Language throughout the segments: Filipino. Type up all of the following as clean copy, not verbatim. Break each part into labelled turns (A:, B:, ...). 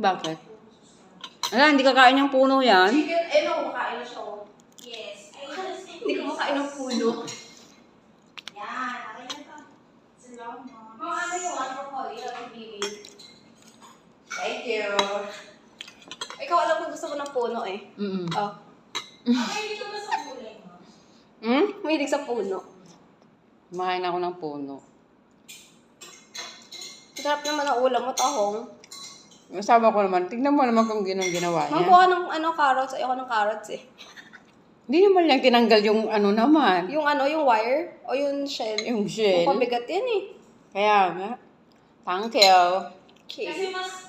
A: Bakit? Ala, hindi kakain ng puno yan?
B: Chicken, no, makain na siya. Yes. Hindi ko makain ng puno. Yan, okay na to. Salamat. Mga ano yung one for Holly, Thank you. Ikaw alam ko gusto ko ng puno eh. Oh. Mahilig ka ba sa kulay mo? Mahilig sa puno.
A: Makain ako ng puno.
B: Sarap naman ang ulam mo, tahong.
A: Masama ko naman. Tignan mo naman kung ginawa niya.
B: Magkuha ng carrots. Ayoko ng carrots eh.
A: Hindi naman lang tinanggal yung ano naman.
B: Yung wire? O yung shell?
A: Yung shell.
B: Yung pabigat yan eh.
A: Kaya nga. Thank you.
B: Okay.
C: Kasi mas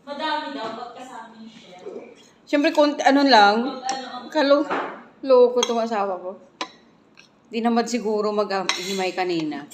C: madami daw pag kasama yung shell.
A: Siyempre, ano lang.
C: Pag ano,
A: Loko itong asawa ko. Di naman siguro mag-himay kanina.